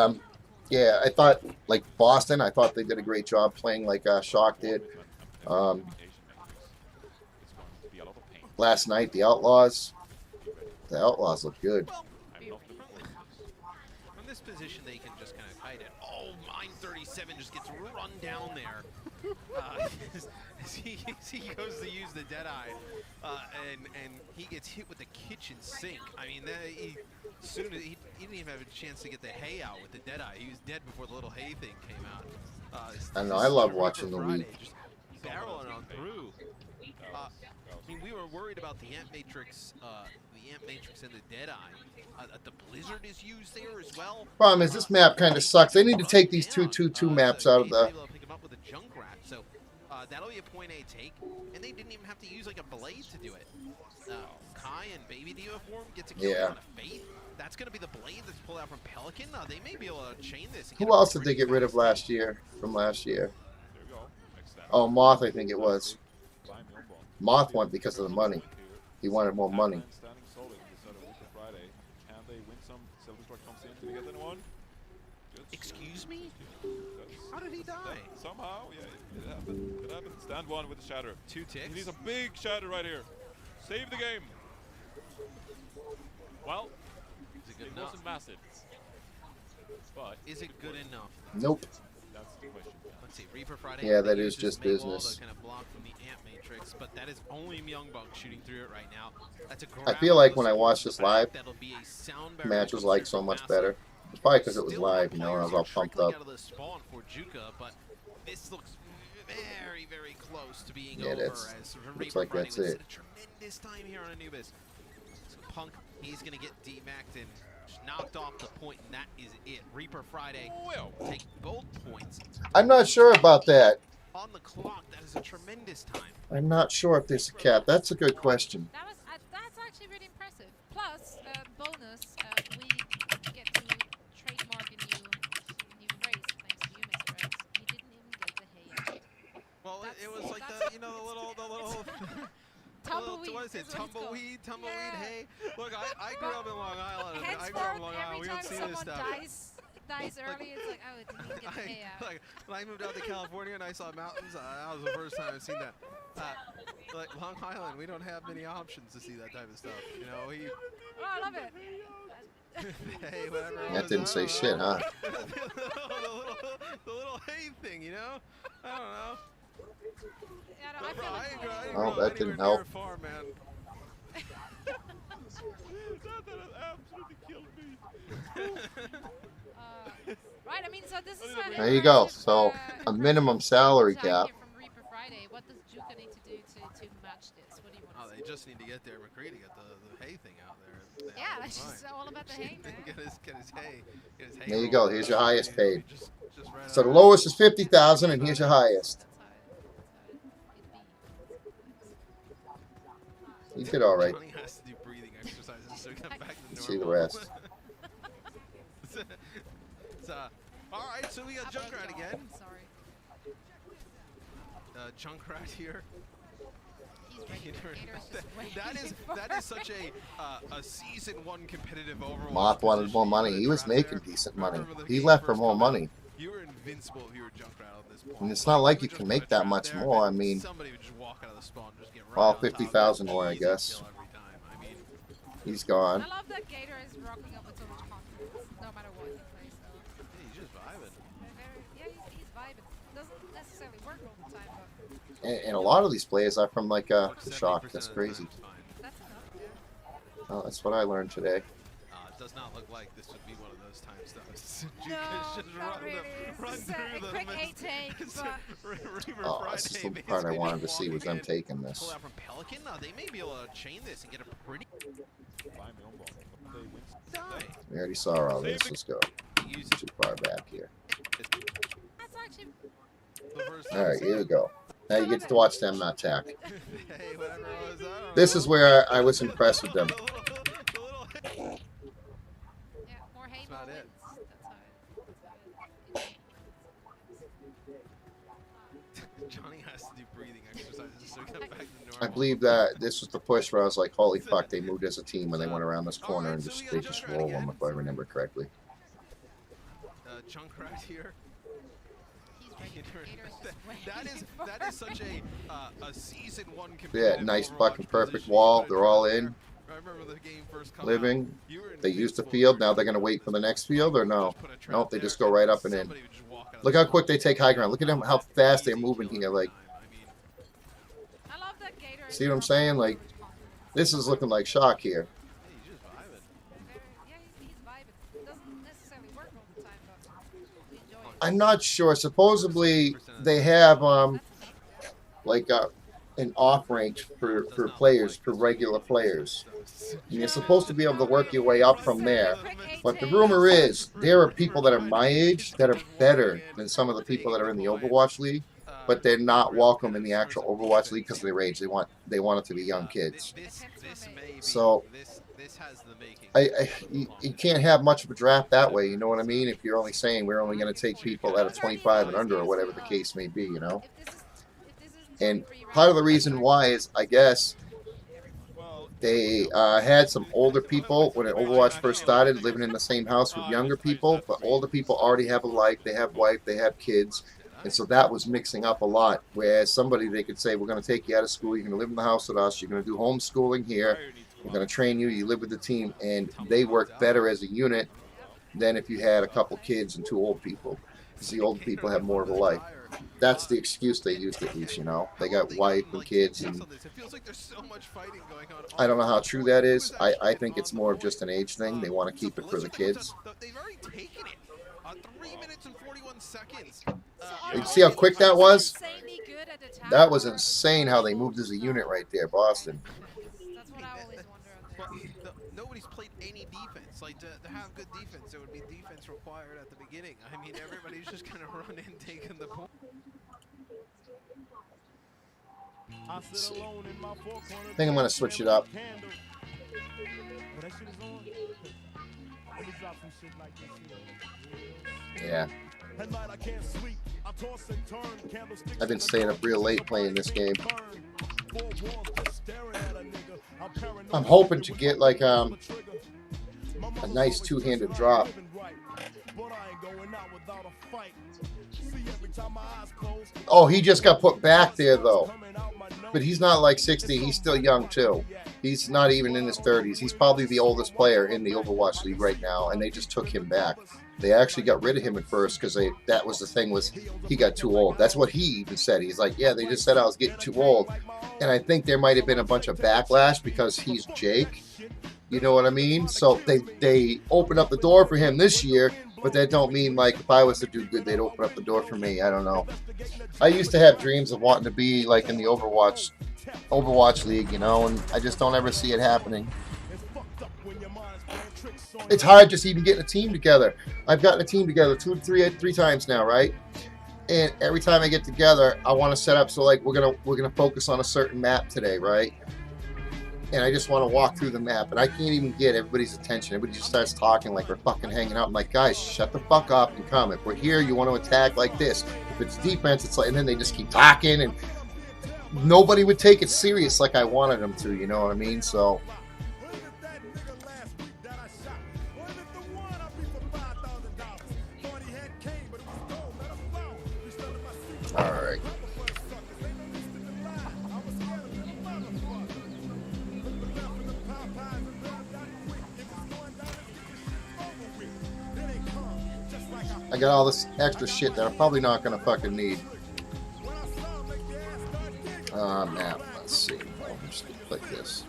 yeah, I thought, like Boston, I thought they did a great job playing like Shock did. Last night, the Outlaws looked good. From this position, they can just kind of hide it. Oh, Mine 37 just gets run down there. As he goes to use the Deadeye, and he gets hit with the kitchen sink. I mean, he didn't even have a chance to get the hay out with the Deadeye. He was dead before the little hay thing came out. I know, I love watching the league. Just barreling on through. I mean, we were worried about the Amp Matrix and the Deadeye. The Blizzard is used there as well. Problem is, this map kind of sucks. They need to take these 2-2-2 maps out of the... Pick him up with a Junkrat, so that'll be a point A take, and they didn't even have to use like a blade to do it. Kai and Baby Diva form gets a kill on a Faith. That's going to be the blade that's pulled out from Pelican. They may be able to chain this. Who else did they get rid of last year? From last year? Oh, Moth, I think it was. Moth went because of the money. He wanted more money. Excuse me? How did he die? Somehow, yeah, it happened. It happened. Stand one with the shatter. 2 ticks. He needs a big shatter right here. Save the game. Well, it wasn't massive. But is it good enough? Nope. That's the question. Let's see, Reaper Friday. Yeah, that is just business. Kind of block from the Amp Matrix, but that is only Myungbok shooting through it right now. That's a I feel like when I watched this live, the match was like so much better. It's probably because it was live, you know, and I was all pumped up. Out of the spawn for Juka, but this looks very, very close to being Yeah, over. that's As looks like Friday that's was it. a tremendous time here on Anubis. So Punk, he's gonna get D-Mac'd and knocked off the point, and that is it. Reaper Friday take both points. I'm not sure about that. On the clock, that is a tremendous time. I'm not sure if there's a cap. That's a good question. That's actually really impressive. Plus, bonus, we get to trademark a new phrase thanks to you, Mr. X. You didn't even get the hay out. Well, it was like the little tumbleweed. What is it? Tumbleweed, Yeah. hay. Look, I grew up in Long Island. We don't see this stuff. Dies early, it's like, oh, it didn't even get the hay out. Like, when I moved out to California and I saw mountains, that was the first time I've seen that. Like Long Island, we don't have many options to see that type of stuff. You know, Oh, I love it. hey, whatever. That didn't say shit, huh? the little hay thing, you know? I don't know. Yeah, no, I feel like Oh, that didn't help. Farm, man. That absolutely killed me. Right, I mean, so this is There you go. So a minimum salary cap. from Reaper Friday. What does Juka need to do to match this? What do you want to They just need to get there. McCree to get the hay thing out there. Yeah, that's just all about the hay, man. Get his hay. There you go. Here's your highest paid. Just right So the lowest is 50,000, and here's your highest. You did all right. Johnny has to do breathing exercises so he can back to normal. See the rest. All right, so we got Junkrat again. Sorry. Junkrat here. That is such a season 1 competitive Overwatch. Moth wanted more money. He was making decent money. He left for more money. You were invincible if you were Junkrat at this point. And it's not like you can make that much more. I mean, Somebody would just walk out of the spawn and just get right well, on top of 50,000 it. more, I Easy guess. kill every time. I mean, He's gone. I love that Gator is rocking up with so much confidence, no matter what he plays. So. he's just vibing. Yeah, he's vibing. Doesn't necessarily work all the time, but And a lot of these players are from like the Shock. That's crazy. that's enough. Yeah. Oh, that's what I learned today. It does not look like this would be one of those times, though. No, just not really. run It's through a the quick mist. 8 take, but Oh, this is the part I wanted to see was them taking Pull this. out from Pelican. They may be able to chain this and get a pretty. We already saw all this. Let's go. Too far back here. that's actually All right, here we go. Now you get to watch them attack. Hey, whatever it was, This is where I was impressed with them. yeah, more hate about it. Johnny has to do breathing exercises so he gets back to normal. I believe that this was the push where I was like, holy fuck, they moved as a team when they went around this corner and just they just rolled them, if I remember correctly. Junkrat here. That is such a season 1 competitive Yeah, nice Overwatch fucking perfect position. wall. They're all in, I remember the game first coming living. out. You were They used the invincible. field. Now they're going to wait for the next field or no? Nope, they just go right up and in. Look how quick they take high ground. Look at them, how fast they're moving here. Like, I love that Gator. see what I'm saying? Like, this is looking like Shock here. Yeah, he's vibing. Doesn't necessarily work all the time, but we enjoy it. I'm not sure. Supposedly they have like an off range for players, for regular players. And you're supposed to be able to work your way up from there. But the rumor is there are people that are my age that are better than some of the people that are in the Overwatch League, but they're not welcome in the actual Overwatch League because of their age. They want it to be young kids. So you can't have much of a draft that way. You know what I mean? If you're only saying we're only going to take people out of 25 and under or whatever the case may be, you know. And part of the reason why is, I guess, they had some older people when Overwatch first started living in the same house with younger people, but older people already have a life, they have wife, they have kids, and so that was mixing up a lot. Whereas somebody, they could say, we're going to take you out of school, you're going to live in the house with us, you're going to do homeschooling here, we're going to train you, you live with the team, and they work better as a unit than if you had a couple kids and 2 old people, because the older people have more of a life. That's the excuse they used, at least, you know. They got wife and kids, and I don't know how true that is. I think it's more of just an age thing. They want to keep it for the kids. They've already taken it. 3 minutes and 41 seconds. You see how quick that was? That was insane how they moved as a unit right there, Boston. That's what I always wonder. Nobody's played any defense. Like, to have good defense, there would be defense required at the beginning. I mean, everybody's just kind of running, taking the point. I think I'm going to switch it up. Yeah. I've been staying up real late playing this game. I'm hoping to get like a nice 2-handed drop. Oh, he just got put back there though. But he's not like 60. He's still young too. He's not even in his 30s. He's probably the oldest player in the Overwatch League right now, and they just took him back. They actually got rid of him at first because that was the thing, was he got too old. That's what he even said. He's like, yeah, they just said I was getting too old. And I think there might have been a bunch of backlash because he's Jake. You know what I mean? So they opened up the door for him this year, but that don't mean like if I was to do good, they'd open up the door for me. I don't know. I used to have dreams of wanting to be like in the Overwatch League, you know, and I just don't ever see it happening. It's hard just even getting a team together. I've gotten a team together three times now, right? And every time I get together, I want to set up so like we're gonna focus on a certain map today, right? And I just want to walk through the map, and I can't even get everybody's attention. Everybody just starts talking like we're fucking hanging out. I'm like, guys, shut the fuck up and come. If we're here, you want to attack like this. If it's defense, it's like, and then they just keep talking, and nobody would take it serious like I wanted them to, you know what I mean? So all right. I got all this extra shit that I'm probably not gonna fucking need. Map. Let's see. I'll just click this.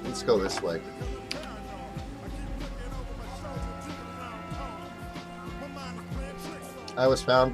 Let's go this way. I was found